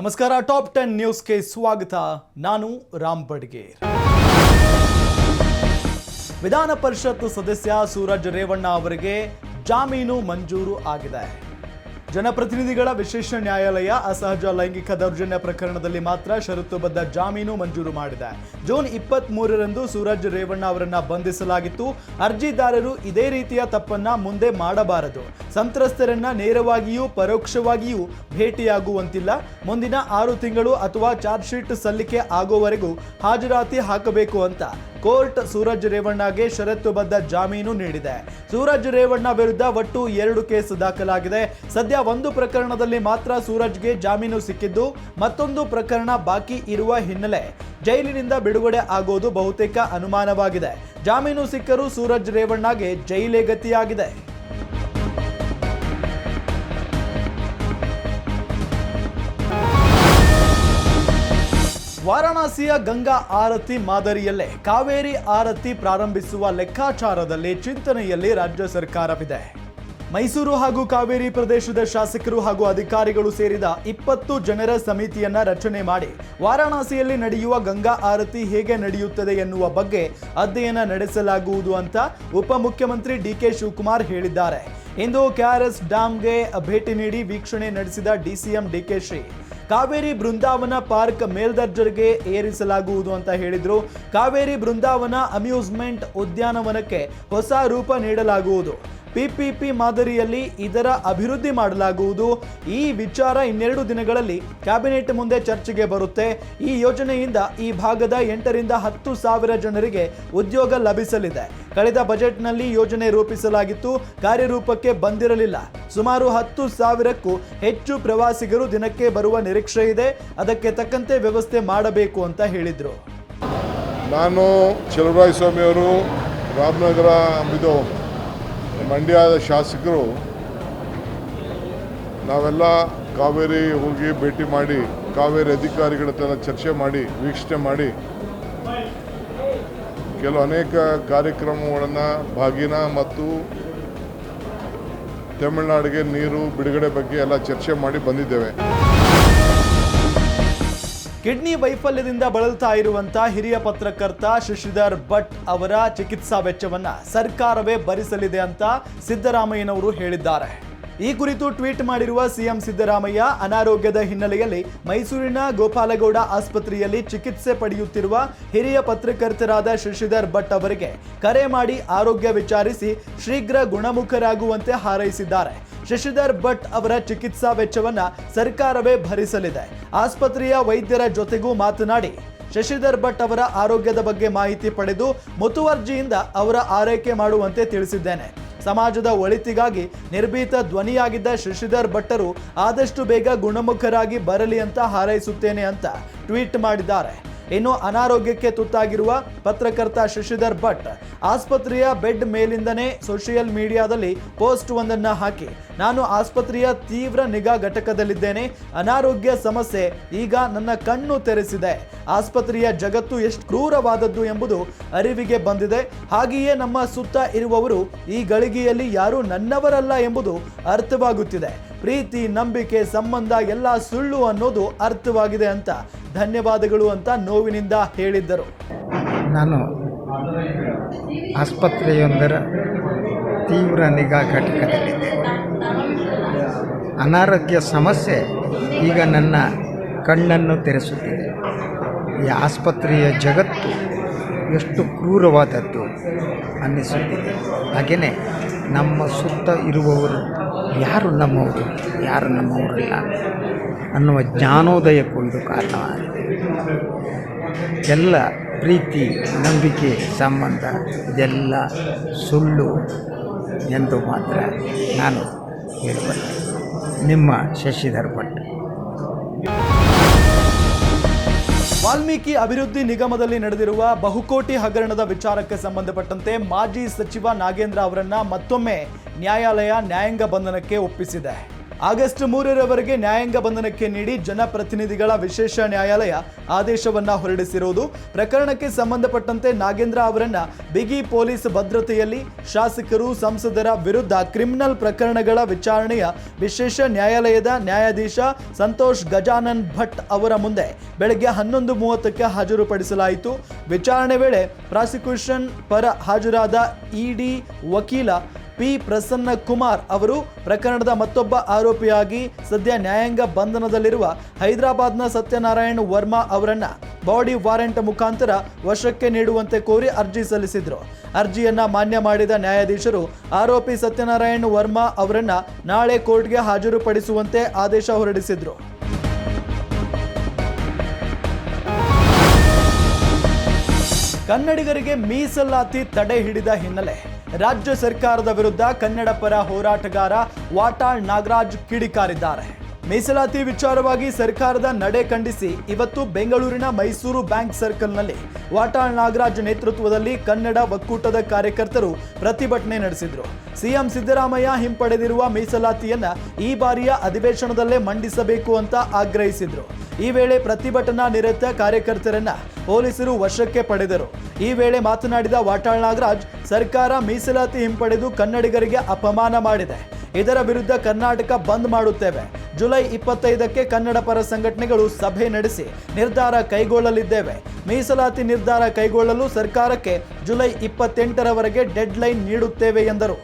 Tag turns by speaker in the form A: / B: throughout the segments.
A: ನಮಸ್ಕಾರ. ಟಾಪ್ 10 ನ್ಯೂಸ್ಗೆ ಸ್ವಾಗತ. ನಾನು ರಾಮ್ ಬಡ್ಗೇರ್. ವಿಧಾನ ಪರಿಷತ್ ಸದಸ್ಯ ಸೂರಜ್ ರೇವಣ್ಣ ಅವರಿಗೆ ಜಾಮೀನು ಮಂಜೂರು ಆಗಿದೆ. ಜನಪ್ರತಿನಿಧಿಗಳ ವಿಶೇಷ ನ್ಯಾಯಾಲಯ ಅಸಹಜ ಲೈಂಗಿಕ ದೌರ್ಜನ್ಯ ಪ್ರಕರಣದಲ್ಲಿ ಮಾತ್ರ ಷರತ್ತುಬದ್ಧ ಜಾಮೀನು ಮಂಜೂರು ಮಾಡಿದೆ. ಜೂನ್ 23ರಂದು ಸೂರಜ್ ರೇವಣ್ಣ ಅವರನ್ನ ಬಂಧಿಸಲಾಗಿತ್ತು. ಅರ್ಜಿದಾರರು ಇದೇ ರೀತಿಯ ತಪ್ಪನ್ನ ಮುಂದೆ ಮಾಡಬಾರದು. ಸಂತ್ರಸ್ತರನ್ನ ನೇರವಾಗಿಯೂ ಪರೋಕ್ಷವಾಗಿಯೂ ಭೇಟಿಯಾಗುವಂತಿಲ್ಲ. ಮುಂದಿನ 6 ತಿಂಗಳು ಅಥವಾ ಚಾರ್ಜ್ ಶೀಟ್ ಸಲ್ಲಿಕೆ ಆಗೋವರೆಗೂ ಹಾಜರಾತಿ ಹಾಕಬೇಕು ಅಂತ ಕೋರ್ಟ್ ಸೂರಜ್ ರೇವಣ್ಣಗೆ ಷರತ್ತುಬದ್ಧ ಜಾಮೀನು ನೀಡಿದೆ. ಸೂರಜ್ ರೇವಣ್ಣ ವಿರುದ್ಧ ಒಟ್ಟು 2 ಕೇಸ್ ದಾಖಲಾಗಿದೆ. ಸದ್ಯ ಒಂದು ಪ್ರಕರಣದಲ್ಲಿ ಮಾತ್ರ ಸೂರಜ್ಗೆ ಜಾಮೀನು ಸಿಕ್ಕಿದ್ದು, ಮತ್ತೊಂದು ಪ್ರಕರಣ ಬಾಕಿ ಇರುವ ಹಿನ್ನೆಲೆ ಜೈಲಿನಿಂದ ಬಿಡುಗಡೆ ಆಗೋದು ಬಹುತೇಕ ಅನುಮಾನವಾಗಿದೆ. ಜಾಮೀನು ಸಿಕ್ಕರೂ ಸೂರಜ್ ರೇವಣ್ಣಗೆ ಜೈಲೇ ಗತಿಯಾಗಿದೆ. ವಾರಾಣಸಿಯ ಗಂಗಾ ಆರತಿ ಮಾದರಿಯಲ್ಲೇ ಕಾವೇರಿ ಆರತಿ ಪ್ರಾರಂಭಿಸುವ ಲೆಕ್ಕಾಚಾರದಲ್ಲಿ ಚಿಂತನೆಯಲ್ಲಿ ರಾಜ್ಯ ಸರ್ಕಾರವಿದೆ. ಮೈಸೂರು ಹಾಗೂ ಕಾವೇರಿ ಪ್ರದೇಶದ ಶಾಸಕರು ಹಾಗೂ ಅಧಿಕಾರಿಗಳು ಸೇರಿದ 20 ಜನರ ಸಮಿತಿಯನ್ನ ರಚನೆ ಮಾಡಿ ವಾರಾಣಸಿಯಲ್ಲಿ ನಡೆಯುವ ಗಂಗಾ ಆರತಿ ಹೇಗೆ ನಡೆಯುತ್ತದೆ ಎನ್ನುವ ಬಗ್ಗೆ ಅಧ್ಯಯನ ನಡೆಸಲಾಗುವುದು ಅಂತ ಉಪಮುಖ್ಯಮಂತ್ರಿ ಡಿಕೆ ಶಿವಕುಮಾರ್ ಹೇಳಿದ್ದಾರೆ. ಇಂದು ಕೆಆರ್ಎಸ್ ಡ್ಯಾಂಗೆ ಭೇಟಿ ನೀಡಿ ವೀಕ್ಷಣೆ ನಡೆಸಿದ ಡಿಸಿಎಂ ಡಿಕೆಶಿ ಕಾವೇರಿ ಬೃಂದಾವನ ಪಾರ್ಕ್ ಮೇಲ್ದರ್ಜೆಗೆ ಏರಿಸಲಾಗುವುದು ಅಂತ ಹೇಳಿದ್ರು. ಕಾವೇರಿ ಬೃಂದಾವನ ಅಮ್ಯೂಸ್ಮೆಂಟ್ ಉದ್ಯಾನವನಕ್ಕೆ ಹೊಸ ರೂಪ ನೀಡಲಾಗುವುದು. ಪಿಪಿಪಿ ಮಾದರಿಯಲ್ಲಿ ಇದರ ಅಭಿವೃದ್ಧಿ ಮಾಡಲಾಗುವುದು. ಈ ವಿಚಾರ 2 ದಿನಗಳಲ್ಲಿ ಕ್ಯಾಬಿನೆಟ್ ಮುಂದೆ ಚರ್ಚೆಗೆ ಬರುತ್ತೆ. ಈ ಯೋಜನೆಯಿಂದ ಈ ಭಾಗದ 8 ರಿಂದ 10 ಸಾವಿರ ಜನರಿಗೆ ಉದ್ಯೋಗ ಲಭಿಸಲಿದೆ. ಕಳೆದ ಬಜೆಟ್ನಲ್ಲಿ ಯೋಜನೆ ರೂಪಿಸಲಾಗಿತ್ತು, ಕಾರ್ಯರೂಪಕ್ಕೆ ಬಂದಿರಲಿಲ್ಲ. ಸುಮಾರು 10 ಸಾವಿರಕ್ಕೂ ಹೆಚ್ಚು ಪ್ರವಾಸಿಗರು ದಿನಕ್ಕೆ ಬರುವ ನಿರೀಕ್ಷೆ ಇದೆ. ಅದಕ್ಕೆ ತಕ್ಕಂತೆ ವ್ಯವಸ್ಥೆ ಮಾಡಬೇಕು ಅಂತ ಹೇಳಿದ್ರು.
B: ನಾನು ಚಲುವರಾಯಸ್ವಾಮಿ ಅವರು, ರಾಮನಗರ ಮಂಡ್ಯದ ಶಾಸಕರು ನಾವೆಲ್ಲ ಕಾವೇರಿ ಹೋಗಿ ಭೇಟಿ ಮಾಡಿ, ಕಾವೇರಿ ಅಧಿಕಾರಿಗಳ ಹತ್ರ ಚರ್ಚೆ ಮಾಡಿ, ವೀಕ್ಷಣೆ ಮಾಡಿ, ಅನೇಕ ಕಾರ್ಯಕ್ರಮಗಳನ್ನು ಬಾಗಿನ ಮತ್ತು ತಮಿಳುನಾಡಿಗೆ ನೀರು ಬಿಡುಗಡೆ ಬಗ್ಗೆ ಎಲ್ಲ ಚರ್ಚೆ ಮಾಡಿ ಬಂದಿದ್ದೇವೆ.
A: ಕಿಡ್ನಿ ವೈಫಲ್ಯದಿಂದ ಬಳಲ್ತಾ ಇರುವಂತಹ ಹಿರಿಯ ಪತ್ರಕರ್ತ ಶಶಿಧರ್ ಭಟ್ ಅವರ ಚಿಕಿತ್ಸಾ ವೆಚ್ಚವನ್ನ ಸರ್ಕಾರವೇ ಭರಿಸಲಿದೆ ಅಂತ ಸಿದ್ದರಾಮಯ್ಯನವರು ಹೇಳಿದ್ದಾರೆ. ಈ ಕುರಿತು ಟ್ವೀಟ್ ಮಾಡಿರುವ ಸಿಎಂ ಸಿದ್ದರಾಮಯ್ಯ, ಅನಾರೋಗ್ಯದ ಹಿನ್ನೆಲೆಯಲ್ಲಿ ಮೈಸೂರಿನ ಗೋಪಾಲಗೌಡ ಆಸ್ಪತ್ರೆಯಲ್ಲಿ ಚಿಕಿತ್ಸೆ ಪಡೆಯುತ್ತಿರುವ ಹಿರಿಯ ಪತ್ರಕರ್ತರಾದ ಶಶಿಧರ್ ಭಟ್ ಅವರಿಗೆ ಕರೆ ಮಾಡಿ ಆರೋಗ್ಯ ವಿಚಾರಿಸಿ ಶೀಘ್ರ ಗುಣಮುಖರಾಗುವಂತೆ ಹಾರೈಸಿದ್ದಾರೆ. ಶಶಿಧರ್ ಭಟ್ ಅವರ ಚಿಕಿತ್ಸಾ ವೆಚ್ಚವನ್ನ ಸರ್ಕಾರವೇ ಭರಿಸಲಿದೆ. ಆಸ್ಪತ್ರೆಯ ವೈದ್ಯರ ಜೊತೆಗೂ ಮಾತನಾಡಿ ಶಶಿಧರ್ ಭಟ್ ಅವರ ಆರೋಗ್ಯದ ಬಗ್ಗೆ ಮಾಹಿತಿ ಪಡೆದು ಮುತುವರ್ಜಿಯಿಂದ ಅವರ ಆರೈಕೆ ಮಾಡುವಂತೆ ತಿಳಿಸಿದ್ದೇನೆ. ಸಮಾಜದ ಒಳಿತಿಗಾಗಿ ನಿರ್ಭೀತ ಧ್ವನಿಯಾಗಿದ್ದ ಶಶಿಧರ್ ಭಟ್ಟರು ಆದಷ್ಟು ಬೇಗ ಗುಣಮುಖರಾಗಿ ಬರಲಿ ಅಂತ ಹಾರೈಸುತ್ತೇನೆ ಅಂತ ಟ್ವೀಟ್ ಮಾಡಿದ್ದಾರೆ. ಇನ್ನು ಅನಾರೋಗ್ಯಕ್ಕೆ ತುತ್ತಾಗಿರುವ ಪತ್ರಕರ್ತ ಶಶಿಧರ್ ಭಟ್ ಆಸ್ಪತ್ರೆಯ ಬೆಡ್ ಮೇಲಿಂದನೇ ಸೋಷಿಯಲ್ ಮೀಡಿಯಾದಲ್ಲಿ ಪೋಸ್ಟ್ ಒಂದನ್ನು ಹಾಕಿ, ನಾನು ಆಸ್ಪತ್ರೆಯ ತೀವ್ರ ನಿಗಾ ಘಟಕದಲ್ಲಿದ್ದೇನೆ. ಅನಾರೋಗ್ಯ ಸಮಸ್ಯೆ ಈಗ ನನ್ನ ಕಣ್ಣು ತೆರೆಸಿದೆ. ಆಸ್ಪತ್ರೆಯ ಜಗತ್ತು ಎಷ್ಟು ಕ್ರೂರವಾದದ್ದು ಎಂಬುದು ಅರಿವಿಗೆ ಬಂದಿದೆ. ಹಾಗೆಯೇ ನಮ್ಮ ಸುತ್ತ ಇರುವವರು ಈ ಗಳಿಗೆಯಲ್ಲಿ ಯಾರೂ ನನ್ನವರಲ್ಲ ಎಂಬುದು ಅರ್ಥವಾಗುತ್ತಿದೆ. ಪ್ರೀತಿ, ನಂಬಿಕೆ, ಸಂಬಂಧ ಎಲ್ಲ ಸುಳ್ಳು ಅನ್ನೋದು ಅರ್ಥವಾಗಿದೆ ಅಂತ ಧನ್ಯವಾದಗಳು ಅಂತ ನೋವಿನಿಂದ ಹೇಳಿದ್ದರು.
C: ನಾನು ಆಸ್ಪತ್ರೆಯೊಂದರ ತೀವ್ರ ನಿಗಾ ಘಟಕದಲ್ಲಿದ್ದೆ. ಅನಾರೋಗ್ಯ ಸಮಸ್ಯೆ ಈಗ ನನ್ನ ಕಣ್ಣನ್ನು ತೆರೆಸುತ್ತಿದೆ. ಈ ಆಸ್ಪತ್ರೆಯ ಜಗತ್ತು ಎಷ್ಟು ಕ್ರೂರವಾದದ್ದು ಅನ್ನಿಸುತ್ತಿದೆ. ಹಾಗೆಯೇ ನಮ್ಮ ಸುತ್ತ ಇರುವವರು ಯಾರು ನಮ್ಮವರು, ಯಾರು ನಮ್ಮವರಲ್ಲ ಅನ್ನುವ ಜ್ಞಾನೋದಯಕ್ಕೂ ಇದು ಕಾರಣವಾಗಿದೆ. ಎಲ್ಲ ಪ್ರೀತಿ, ನಂಬಿಕೆ, ಸಂಬಂಧ ಇದೆಲ್ಲ ಸುಳ್ಳು ಎಂದು ಮಾತ್ರ ನಾನು ಹೇಳಬಲ್ಲೆ. ನಿಮ್ಮ ಶಶಿಧರ್ ಭಟ್.
A: ವಾಲ್ಮೀಕಿ ಅಭಿವೃದ್ಧಿ ನಿಗಮದಲ್ಲಿ ನಡೆದಿರುವ ಬಹುಕೋಟಿ ಹಗರಣದ ವಿಚಾರಕ್ಕೆ ಸಂಬಂಧಪಟ್ಟಂತೆ ಮಾಜಿ ಸಚಿವ ನಾಗೇಂದ್ರ ಅವರನ್ನ ಮತ್ತೊಮ್ಮೆ ನ್ಯಾಯಾಲಯ ನ್ಯಾಯಾಂಗ ಬಂಧನಕ್ಕೆ ಒಪ್ಪಿಸಿದೆ. ಆಗಸ್ಟ್ 3ರವರೆಗೆ ನ್ಯಾಯಾಂಗ ಬಂಧನಕ್ಕೆ ನೀಡಿ ಜನಪ್ರತಿನಿಧಿಗಳ ವಿಶೇಷ ನ್ಯಾಯಾಲಯ ಆದೇಶವನ್ನ ಹೊರಡಿಸಿರುವುದು. ಪ್ರಕರಣಕ್ಕೆ ಸಂಬಂಧಪಟ್ಟಂತೆ ನಾಗೇಂದ್ರ ಅವರನ್ನ ಬಿಗಿ ಪೊಲೀಸ್ ಭದ್ರತೆಯಲ್ಲಿ ಶಾಸಕರು, ಸಂಸದರ ವಿರುದ್ಧ ಕ್ರಿಮಿನಲ್ ಪ್ರಕರಣಗಳ ವಿಚಾರಣೆಯ ವಿಶೇಷ ನ್ಯಾಯಾಲಯದ ನ್ಯಾಯಾಧೀಶ ಸಂತೋಷ್ ಗಜಾನನ್ ಭಟ್ ಅವರ ಮುಂದೆ ಬೆಳಗ್ಗೆ 11:30ಕ್ಕೆ ಹಾಜರುಪಡಿಸಲಾಯಿತು. ವಿಚಾರಣೆ ವೇಳೆ ಪ್ರಾಸಿಕ್ಯೂಷನ್ ಪರ ಹಾಜರಾದ ಇಡಿ ವಕೀಲ ಪಿ ಪ್ರಸನ್ನ ಕುಮಾರ್ ಅವರು ಪ್ರಕರಣದ ಮತ್ತೊಬ್ಬ ಆರೋಪಿಯಾಗಿ ಸದ್ಯ ನ್ಯಾಯಾಂಗ ಬಂಧನದಲ್ಲಿರುವ ಹೈದರಾಬಾದ್ನ ಸತ್ಯನಾರಾಯಣ್ ವರ್ಮಾ ಅವರನ್ನ ಬಾಡಿ ವಾರೆಂಟ್ ಮುಖಾಂತರ ವಶಕ್ಕೆ ನೀಡುವಂತೆ ಕೋರಿ ಅರ್ಜಿ ಸಲ್ಲಿಸಿದ್ರು. ಅರ್ಜಿಯನ್ನ ಮಾನ್ಯ ಮಾಡಿದ ನ್ಯಾಯಾಧೀಶರು ಆರೋಪಿ ಸತ್ಯನಾರಾಯಣ್ ವರ್ಮಾ ಅವರನ್ನ ನಾಳೆ ಕೋರ್ಟ್ಗೆ ಹಾಜರುಪಡಿಸುವಂತೆ ಆದೇಶ ಹೊರಡಿಸಿದ್ರು. ಕನ್ನಡಿಗರಿಗೆ ಮೀಸಲಾತಿ ತಡೆ ಹಿಡಿದ ಹಿನ್ನೆಲೆ ರಾಜ್ಯ ಸರ್ಕಾರದ ವಿರುದ್ಧ ಕನ್ನಡ ಪರ ಹೋರಾಟಗಾರ ವಾಟಾಳ್ ನಾಗರಾಜ್ ಕಿಡಿಕಾರಿದ್ದಾರೆ. ಮೀಸಲಾತಿ ವಿಚಾರವಾಗಿ ಸರ್ಕಾರದ ನಡೆ ಖಂಡಿಸಿ ಇವತ್ತು ಬೆಂಗಳೂರಿನ ಮೈಸೂರು ಬ್ಯಾಂಕ್ ಸರ್ಕಲ್ನಲ್ಲಿ ವಾಟಾಳ್ ನಾಗರಾಜ್ ನೇತೃತ್ವದಲ್ಲಿ ಕನ್ನಡ ಒಕ್ಕೂಟದ ಕಾರ್ಯಕರ್ತರು ಪ್ರತಿಭಟನೆ ನಡೆಸಿದರು. ಸಿಎಂ ಸಿದ್ದರಾಮಯ್ಯ ಹಿಂಪಡೆದಿರುವ ಮೀಸಲಾತಿಯನ್ನ ಈ ಬಾರಿಯ ಅಧಿವೇಶನದಲ್ಲೇ ಮಂಡಿಸಬೇಕು ಅಂತ ಆಗ್ರಹಿಸಿದ್ರು. ಈ ವೇಳೆ ಪ್ರತಿಭಟನಾ ನಿರತ ಕಾರ್ಯಕರ್ತರನ್ನ ಪೊಲೀಸರು ವಶಕ್ಕೆ ಪಡೆದರು. ಈ ವೇಳೆ ಮಾತನಾಡಿದ ವಾಟಾಳ್ ನಾಗರಾಜ್, ಸರ್ಕಾರ ಮೀಸಲಾತಿ ಹಿಂಪಡೆದು ಕನ್ನಡಿಗರಿಗೆ ಅಪಮಾನ ಮಾಡಿದೆ. ಇದರ ವಿರುದ್ಧ ಕರ್ನಾಟಕ ಬಂದ್ ಮಾಡುತ್ತೇವೆ. ಜುಲೈ 25ಕ್ಕೆ ಕನ್ನಡ ಪರ ಸಂಘಟನೆಗಳು ಸಭೆ ನಡೆಸಿ ನಿರ್ಧಾರ ಕೈಗೊಳ್ಳಲಿದ್ದೇವೆ. ಮೀಸಲಾತಿ ನಿರ್ಧಾರ ಕೈಗೊಳ್ಳಲು ಸರ್ಕಾರಕ್ಕೆ ಜುಲೈ 28ರವರೆಗೆ ಡೆಡ್ ಲೈನ್ ನೀಡುತ್ತೇವೆ ಎಂದರು.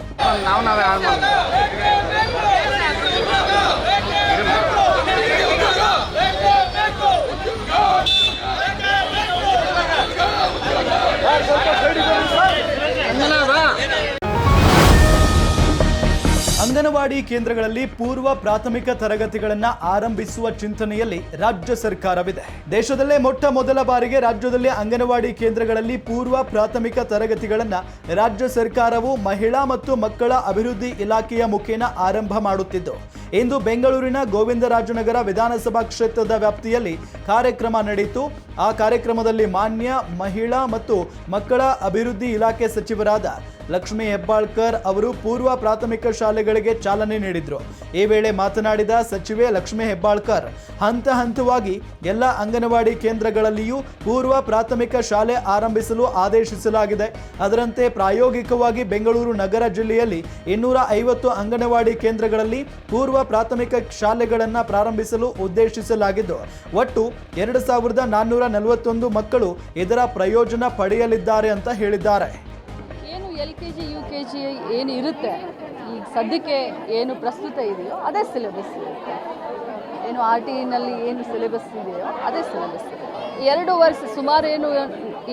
A: ಅಂಗನವಾಡಿ ಕೇಂದ್ರಗಳಲ್ಲಿ ಪೂರ್ವ ಪ್ರಾಥಮಿಕ ತರಗತಿಗಳನ್ನು ಆರಂಭಿಸುವ ಚಿಂತನೆಯಲ್ಲಿ ರಾಜ್ಯ ಸರ್ಕಾರವಿದೆ. ದೇಶದಲ್ಲೇ ಮೊಟ್ಟ ಮೊದಲ ಬಾರಿಗೆ ರಾಜ್ಯದಲ್ಲಿ ಅಂಗನವಾಡಿ ಕೇಂದ್ರಗಳಲ್ಲಿ ಪೂರ್ವ ಪ್ರಾಥಮಿಕ ತರಗತಿಗಳನ್ನು ರಾಜ್ಯ ಸರ್ಕಾರವು ಮಹಿಳಾ ಮತ್ತು ಮಕ್ಕಳ ಅಭಿವೃದ್ಧಿ ಇಲಾಖೆಯ ಮುಖೇನ ಆರಂಭ ಮಾಡುತ್ತಿದ್ದು, ಇಂದು ಬೆಂಗಳೂರಿನ ಗೋವಿಂದರಾಜನಗರ ವಿಧಾನಸಭಾ ಕ್ಷೇತ್ರದ ವ್ಯಾಪ್ತಿಯಲ್ಲಿ ಕಾರ್ಯಕ್ರಮ ನಡೆಯಿತು. ಆ ಕಾರ್ಯಕ್ರಮದಲ್ಲಿ ಮಾನ್ಯ ಮಹಿಳಾ ಮತ್ತು ಮಕ್ಕಳ ಅಭಿವೃದ್ಧಿ ಇಲಾಖೆ ಸಚಿವರಾದ ಲಕ್ಷ್ಮೀ ಹೆಬ್ಬಾಳ್ಕರ್ ಅವರು ಪೂರ್ವ ಪ್ರಾಥಮಿಕ ಶಾಲೆಗಳಿಗೆ ಚಾಲನೆ ನೀಡಿದರು. ಈ ವೇಳೆ ಮಾತನಾಡಿದ ಸಚಿವೆ ಲಕ್ಷ್ಮೀ ಹೆಬ್ಬಾಳ್ಕರ್, ಹಂತ ಹಂತವಾಗಿ ಎಲ್ಲ ಅಂಗನವಾಡಿ ಕೇಂದ್ರಗಳಲ್ಲಿಯೂ ಪೂರ್ವ ಪ್ರಾಥಮಿಕ ಶಾಲೆ ಆರಂಭಿಸಲು ಆದೇಶಿಸಲಾಗಿದೆ. ಅದರಂತೆ ಪ್ರಾಯೋಗಿಕವಾಗಿ ಬೆಂಗಳೂರು ನಗರ ಜಿಲ್ಲೆಯಲ್ಲಿ 250 ಅಂಗನವಾಡಿ ಕೇಂದ್ರಗಳಲ್ಲಿ ಪೂರ್ವ ಪ್ರಾಥಮಿಕ ಶಾಲೆಗಳನ್ನು ಪ್ರಾರಂಭಿಸಲು ಉದ್ದೇಶಿಸಲಾಗಿದ್ದು, ಒಟ್ಟು 2441 ಮಕ್ಕಳು ಇದರ ಪ್ರಯೋಜನ ಪಡೆಯಲಿದ್ದಾರೆ ಅಂತ ಹೇಳಿದ್ದಾರೆ.
D: LKG UKG ಏನು ಇರುತ್ತೆ, ಈಗ ಸದ್ಯಕ್ಕೆ ಏನು ಪ್ರಸ್ತುತ ಇದೆಯೋ ಅದೇ ಸಿಲೆಬಸ್ ಇರುತ್ತೆ. ಏನು RTEನಲ್ಲಿ ಏನು ಸಿಲೆಬಸ್ ಇದೆಯೋ ಅದೇ ಸಿಲೆಬಸ್ ಇದೆ. 2 ವರ್ಷ ಸುಮಾರು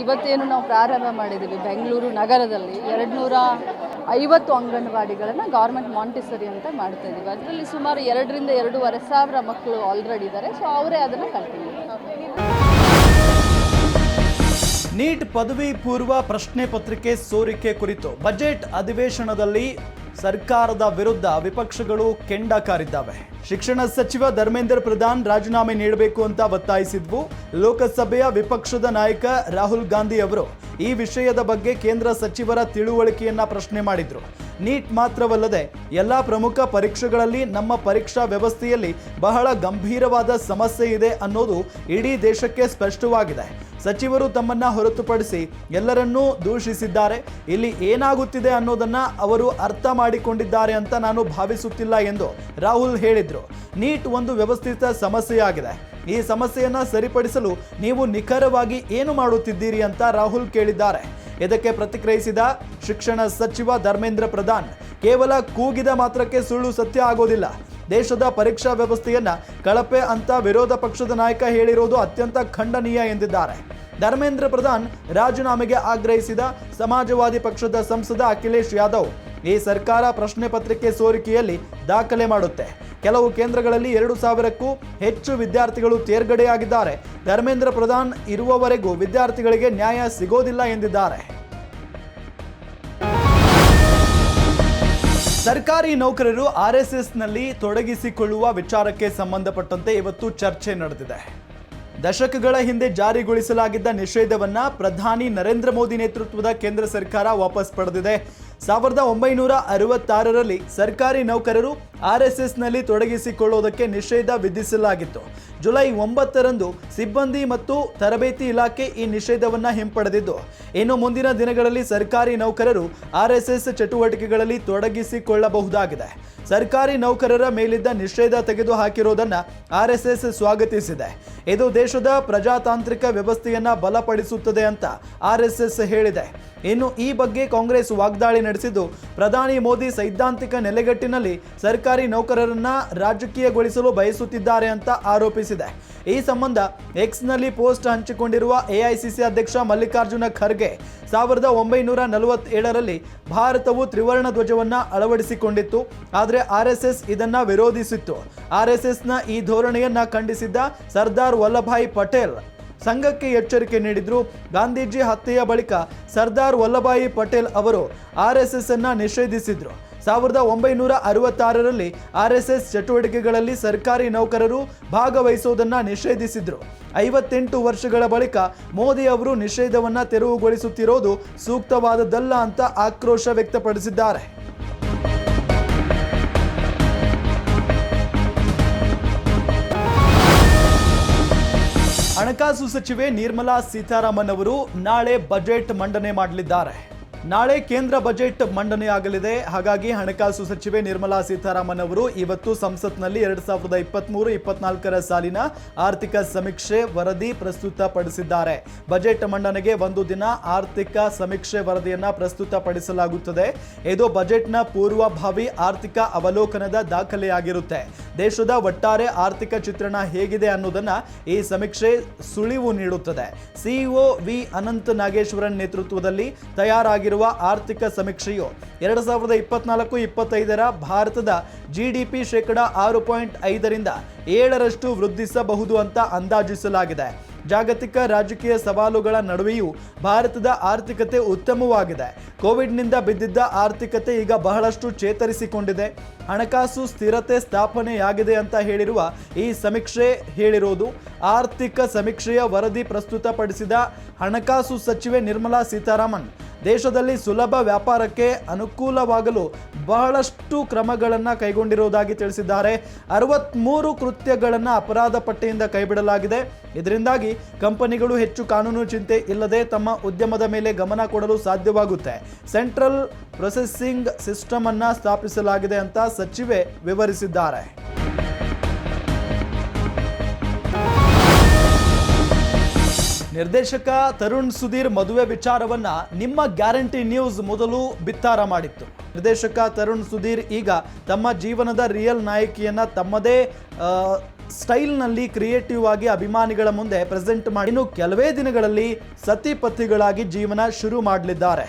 D: ಇವತ್ತೇನು ನಾವು ಪ್ರಾರಂಭ ಮಾಡಿದ್ದೀವಿ ಬೆಂಗಳೂರು ನಗರದಲ್ಲಿ 250 ಅಂಗನವಾಡಿಗಳನ್ನು ಗೌರ್ಮೆಂಟ್ ಮಾಂಟಿಸರಿ ಅಂತ ಮಾಡ್ತಾ ಇದ್ದೀವಿ. ಅದರಲ್ಲಿ ಸುಮಾರು 2,000 ರಿಂದ 2,500 ಮಕ್ಕಳು ಆಲ್ರೆಡಿ ಇದ್ದಾರೆ. ಸೊ ಅವರೇ ಅದನ್ನು ಕಂಟಿನ್ಯೂ.
A: ನೀಟ್ ಪದವಿ ಪೂರ್ವ ಪ್ರಶ್ನೆ ಪತ್ರಿಕೆ ಸೋರಿಕೆ ಕುರಿತು ಬಜೆಟ್ ಅಧಿವೇಶನದಲ್ಲಿ ಸರ್ಕಾರದ ವಿರುದ್ಧ ವಿಪಕ್ಷಗಳು ಕೆಂಡ ಕಾರಿದ್ದಾವೆ. ಶಿಕ್ಷಣ ಸಚಿವ ಧರ್ಮೇಂದ್ರ ಪ್ರಧಾನ್ ರಾಜೀನಾಮೆ ನೀಡಬೇಕು ಅಂತ ಒತ್ತಾಯಿಸಿದ್ವು. ಲೋಕಸಭೆಯ ವಿಪಕ್ಷದ ನಾಯಕ ರಾಹುಲ್ ಗಾಂಧಿ ಅವರು ಈ ವಿಷಯದ ಬಗ್ಗೆ ಕೇಂದ್ರ ಸಚಿವರ ತಿಳುವಳಿಕೆಯನ್ನ ಪ್ರಶ್ನೆ ಮಾಡಿದ್ರು. ನೀಟ್ ಮಾತ್ರವಲ್ಲದೆ ಎಲ್ಲ ಪ್ರಮುಖ ಪರೀಕ್ಷೆಗಳಲ್ಲಿ ನಮ್ಮ ಪರೀಕ್ಷಾ ವ್ಯವಸ್ಥೆಯಲ್ಲಿ ಬಹಳ ಗಂಭೀರವಾದ ಸಮಸ್ಯೆ ಇದೆ ಅನ್ನೋದು ಇಡೀ ದೇಶಕ್ಕೆ ಸ್ಪಷ್ಟವಾಗಿದೆ. ಸಚಿವರು ತಮ್ಮನ್ನ ಹೊರತುಪಡಿಸಿ ಎಲ್ಲರನ್ನೂ ದೂಷಿಸಿದ್ದಾರೆ. ಇಲ್ಲಿ ಏನಾಗುತ್ತಿದೆ ಅನ್ನೋದನ್ನ ಅವರು ಅರ್ಥ ಮಾಡಿಕೊಂಡಿದ್ದಾರೆ ಅಂತ ನಾನು ಭಾವಿಸುತ್ತಿಲ್ಲ ಎಂದು ರಾಹುಲ್ ಹೇಳಿದ್ರು. ನೀಟ್ ಒಂದು ವ್ಯವಸ್ಥಿತ ಸಮಸ್ಯೆಯಾಗಿದೆ. ಈ ಸಮಸ್ಯೆಯನ್ನ ಸರಿಪಡಿಸಲು ನೀವು ನಿಖರವಾಗಿ ಏನು ಮಾಡುತ್ತಿದ್ದೀರಿ ಅಂತ ರಾಹುಲ್ ಕೇಳಿದ್ದಾರೆ. ಇದಕ್ಕೆ ಪ್ರತಿಕ್ರಿಯಿಸಿದ ಶಿಕ್ಷಣ ಸಚಿವ ಧರ್ಮೇಂದ್ರ ಪ್ರಧಾನ್, ಕೇವಲ ಕೂಗಿದ ಮಾತ್ರಕ್ಕೆ ಸುಳ್ಳು ಸತ್ಯ ಆಗೋದಿಲ್ಲ. ದೇಶದ ಪರೀಕ್ಷಾ ವ್ಯವಸ್ಥೆಯನ್ನ ಕಳಪೆ ಅಂತ ವಿರೋಧ ಪಕ್ಷದ ನಾಯಕ ಹೇಳಿರೋದು ಅತ್ಯಂತ ಖಂಡನೀಯ ಎಂದಿದ್ದಾರೆ. ಧರ್ಮೇಂದ್ರ ಪ್ರಧಾನ್ ರಾಜೀನಾಮೆಗೆ ಆಗ್ರಹಿಸಿದ ಸಮಾಜವಾದಿ ಪಕ್ಷದ ಸಂಸದ ಅಖಿಲೇಶ್ ಯಾದವ್, ಈ ಸರ್ಕಾರ ಪ್ರಶ್ನೆ ಪತ್ರಿಕೆ ಸೋರಿಕೆಯಲ್ಲಿ ದಾಖಲೆ ಮಾಡುತ್ತೆ. ಕೆಲವು ಕೇಂದ್ರಗಳಲ್ಲಿ 2,000ಕ್ಕೂ ಹೆಚ್ಚು ವಿದ್ಯಾರ್ಥಿಗಳು ತೇರ್ಗಡೆಯಾಗಿದ್ದಾರೆ. ಧರ್ಮೇಂದ್ರ ಪ್ರಧಾನ್ ಇರುವವರೆಗೂ ವಿದ್ಯಾರ್ಥಿಗಳಿಗೆ ನ್ಯಾಯ ಸಿಗೋದಿಲ್ಲ ಎಂದಿದ್ದಾರೆ. ಸರ್ಕಾರಿ ನೌಕರರು RSSನಲ್ಲಿ ತೊಡಗಿಸಿಕೊಳ್ಳುವ ವಿಚಾರಕ್ಕೆ ಸಂಬಂಧಪಟ್ಟಂತೆ ಇವತ್ತು ಚರ್ಚೆ ನಡೆದಿದೆ. ದಶಕಗಳ ಹಿಂದೆ ಜಾರಿಗೊಳಿಸಲಾಗಿದ್ದ ನಿಷೇಧವನ್ನ ಪ್ರಧಾನಿ ನರೇಂದ್ರ ಮೋದಿ ನೇತೃತ್ವದ ಕೇಂದ್ರ ಸರ್ಕಾರ ವಾಪಸ್ ಪಡೆದಿದೆ. 1966ರಲ್ಲಿ ಸರ್ಕಾರಿ ನೌಕರರು ಆರ್ಎಸ್ಎಸ್ನಲ್ಲಿ ತೊಡಗಿಸಿಕೊಳ್ಳುವುದಕ್ಕೆ ನಿಷೇಧ ವಿಧಿಸಲಾಗಿತ್ತು. ಜುಲೈ 9ರಂದು ಸಿಬ್ಬಂದಿ ಮತ್ತು ತರಬೇತಿ ಇಲಾಖೆ ಈ ನಿಷೇಧವನ್ನು ಹಿಂಪಡೆದಿದ್ದು, ಇನ್ನು ಮುಂದಿನ ದಿನಗಳಲ್ಲಿ ಸರ್ಕಾರಿ ನೌಕರರು ಆರ್ಎಸ್ಎಸ್ ಚಟುವಟಿಕೆಗಳಲ್ಲಿ ತೊಡಗಿಸಿಕೊಳ್ಳಬಹುದಾಗಿದೆ. ಸರ್ಕಾರಿ ನೌಕರರ ಮೇಲಿದ್ದ ನಿಷೇಧ ತೆಗೆದು ಹಾಕಿರುವುದನ್ನು ಆರ್ಎಸ್ಎಸ್ ಸ್ವಾಗತಿಸಿದೆ. ಇದು ದೇಶದ ಪ್ರಜಾತಾಂತ್ರಿಕ ವ್ಯವಸ್ಥೆಯನ್ನ ಬಲಪಡಿಸುತ್ತದೆ ಅಂತ ಆರ್ಎಸ್ಎಸ್ ಹೇಳಿದೆ. ಇನ್ನು ಈ ಬಗ್ಗೆ ಕಾಂಗ್ರೆಸ್ ವಾಗ್ದಾಳಿ ನಡೆಸಿದ್ದು, ಪ್ರಧಾನಿ ಮೋದಿ ಸೈದ್ಧಾಂತಿಕ ನೆಲೆಗಟ್ಟಿನಲ್ಲಿ ಸರ್ಕಾರಿ ನೌಕರರನ್ನ ರಾಜಕೀಯಗೊಳಿಸಲು ಬಯಸುತ್ತಿದ್ದಾರೆ ಅಂತ ಆರೋಪಿಸಿದೆ. ಈ ಸಂಬಂಧ ಎಕ್ಸ್ನಲ್ಲಿ ಪೋಸ್ಟ್ ಹಂಚಿಕೊಂಡಿರುವ ಎಐಸಿಸಿ ಅಧ್ಯಕ್ಷ ಮಲ್ಲಿಕಾರ್ಜುನ ಖರ್ಗೆ 1947ರಲ್ಲಿ ಭಾರತವು ತ್ರಿವರ್ಣ ಧ್ವಜವನ್ನ ಅಳವಡಿಸಿಕೊಂಡಿತ್ತು. ಆದರೆ ಆರ್ಎಸ್ಎಸ್ ಇದನ್ನ ವಿರೋಧಿಸಿತ್ತು. ಆರ್ಎಸ್ಎಸ್ನ ಈ ಧೋರಣೆಯನ್ನ ಖಂಡಿಸಿದ್ದ ಸರ್ದಾರ್ ವಲ್ಲಭಾಯ್ ಪಟೇಲ್ ಸಂಘಕ್ಕೆ ಎಚ್ಚರಿಕೆ ನೀಡಿದ್ರು. ಗಾಂಧೀಜಿ ಹತ್ಯೆಯ ಬಳಿಕ ಸರ್ದಾರ್ ವಲ್ಲಭಾಯಿ ಪಟೇಲ್ ಅವರು ಆರ್ಎಸ್ಎಸ್ ಅನ್ನ ನಿಷೇಧಿಸಿದ್ರು. 1966ರಲ್ಲಿ ಆರ್ಎಸ್ಎಸ್ ಚಟುವಟಿಕೆಗಳಲ್ಲಿ ಸರ್ಕಾರಿ ನೌಕರರು ಭಾಗವಹಿಸುವುದನ್ನು ನಿಷೇಧಿಸಿದ್ರು. 58 ವರ್ಷಗಳ ಬಳಿಕ ಮೋದಿ ಅವರು ನಿಷೇಧವನ್ನು ತೆರವುಗೊಳಿಸುತ್ತಿರೋದು ಸೂಕ್ತವಾದದ್ದಲ್ಲ ಅಂತ ಆಕ್ರೋಶ ವ್ಯಕ್ತಪಡಿಸಿದ್ದಾರೆ. ಹಣಕಾಸು ಸಚಿವೆ ನಿರ್ಮಲಾ ಸೀತಾರಾಮನ್ ಅವರು ನಾಳೆ ಬಜೆಟ್ ಮಂಡನೆ ಮಾಡಲಿದ್ದಾರೆ. ನಾಳೆ ಕೇಂದ್ರ ಬಜೆಟ್ ಮಂಡನೆಯಾಗಲಿದೆ. ಹಾಗಾಗಿ ಹಣಕಾಸು ಸಚಿವೆ ನಿರ್ಮಲಾ ಸೀತಾರಾಮನ್ ಅವರು ಇವತ್ತು ಸಂಸತ್ನಲ್ಲಿ 2023-24 ಸಾಲಿನ ಆರ್ಥಿಕ ಸಮೀಕ್ಷೆ ವರದಿ ಪ್ರಸ್ತುತಪಡಿಸಿದ್ದಾರೆ. ಬಜೆಟ್ ಮಂಡನೆಗೆ ಒಂದು ದಿನ ಆರ್ಥಿಕ ಸಮೀಕ್ಷೆ ವರದಿಯನ್ನ ಪ್ರಸ್ತುತಪಡಿಸಲಾಗುತ್ತದೆ. ಇದು ಬಜೆಟ್ನ ಪೂರ್ವಭಾವಿ ಆರ್ಥಿಕ ಅವಲೋಕನದ ದಾಖಲೆಯಾಗಿರುತ್ತೆ. ದೇಶದ ಒಟ್ಟಾರೆ ಆರ್ಥಿಕ ಚಿತ್ರಣ ಹೇಗಿದೆ ಅನ್ನೋದನ್ನ ಈ ಸಮೀಕ್ಷೆ ಸುಳಿವು ನೀಡುತ್ತದೆ. ಸಿಇಒ ವಿ ಅನಂತ ನಾಗೇಶ್ವರನ್ ನೇತೃತ್ವದಲ್ಲಿ ತಯಾರಾಗಿರುವ ಆರ್ಥಿಕ ಸಮೀಕ್ಷೆಯು 2024-25 ಭಾರತದ ಜಿಡಿಪಿ ಶೇಕಡ 6.5ರಿಂದ 7ರಷ್ಟು ವೃದ್ಧಿಸಬಹುದು ಅಂತ ಅಂದಾಜಿಸಲಾಗಿದೆ. ಜಾಗತಿಕ ರಾಜಕೀಯ ಸವಾಲುಗಳ ನಡುವೆಯೂ ಭಾರತದ ಆರ್ಥಿಕತೆ ಉತ್ತಮವಾಗಿದೆ. ಕೋವಿಡ್ನಿಂದ ಬಿದ್ದಿದ್ದ ಆರ್ಥಿಕತೆ ಈಗ ಬಹಳಷ್ಟು ಚೇತರಿಸಿಕೊಂಡಿದೆ. ಹಣಕಾಸು ಸ್ಥಿರತೆ ಸ್ಥಾಪನೆಯಾಗಿದೆ ಅಂತ ಹೇಳಿರುವ ಈ ಸಮೀಕ್ಷೆ ಹೇಳಿರೋದು. ಆರ್ಥಿಕ ಸಮೀಕ್ಷೆಯ ವರದಿ ಪ್ರಸ್ತುತಪಡಿಸಿದ ಹಣಕಾಸು ಸಚಿವೆ ನಿರ್ಮಲಾ ಸೀತಾರಾಮನ್ ದೇಶದಲ್ಲಿ ಸುಲಭ ವ್ಯಾಪಾರಕ್ಕೆ ಅನುಕೂಲವಾಗಲು ಬಹಳಷ್ಟು ಕ್ರಮಗಳನ್ನು ಕೈಗೊಂಡಿರುವುದಾಗಿ ತಿಳಿಸಿದ್ದಾರೆ. 63 ಕೃತ್ಯಗಳನ್ನು ಅಪರಾಧ ಪಟ್ಟಿಯಿಂದ ಕೈಬಿಡಲಾಗಿದೆ. ಇದರಿಂದಾಗಿ ಕಂಪನಿಗಳು ಹೆಚ್ಚು ಕಾನೂನು ಚಿಂತೆ ಇಲ್ಲದೆ ತಮ್ಮ ಉದ್ಯಮದ ಮೇಲೆ ಗಮನ ಕೊಡಲು ಸಾಧ್ಯವಾಗುತ್ತೆ. ಸೆಂಟ್ರಲ್ ಪ್ರೊಸೆಸಿಂಗ್ ಸಿಸ್ಟಮ್ ಅನ್ನು ಸ್ಥಾಪಿಸಲಾಗಿದೆ ಅಂತ ಸಚಿವೆ ವಿವರಿಸಿದ್ದಾರೆ. ನಿರ್ದೇಶಕ ತರುಣ್ ಸುಧೀರ್ ಮದುವೆ ವಿಚಾರವನ್ನ ನಿಮ್ಮ ಗ್ಯಾರಂಟಿ ನ್ಯೂಸ್ ಮೊದಲು ಬಿತ್ತಾರ ಮಾಡಿತ್ತು. ನಿರ್ದೇಶಕ ತರುಣ್ ಸುಧೀರ್ ಈಗ ತಮ್ಮ ಜೀವನದ ರಿಯಲ್ ನಾಯಕಿಯನ್ನ ತಮ್ಮದೇ ಸ್ಟೈಲ್ನಲ್ಲಿ ಕ್ರಿಯೇಟಿವ್ ಆಗಿ ಅಭಿಮಾನಿಗಳ ಮುಂದೆ ಪ್ರೆಸೆಂಟ್ ಮಾಡಿ ಇನ್ನು ಕೆಲವೇ ದಿನಗಳಲ್ಲಿ ಸತಿಪತಿಗಳಾಗಿ ಜೀವನ ಶುರು ಮಾಡಲಿದ್ದಾರೆ.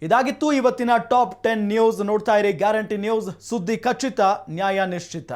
A: ಇದಾಗಿತ್ತು ಇವತ್ತಿನ ಟಾಪ್ 10 ನ್ಯೂಸ್. ನೋಡ್ತಾ ಇರಿ ಗ್ಯಾರಂಟಿ ನ್ಯೂಸ್, ಸುದ್ದಿ ಖಚಿತ, ನ್ಯಾಯ ನಿಶ್ಚಿತ.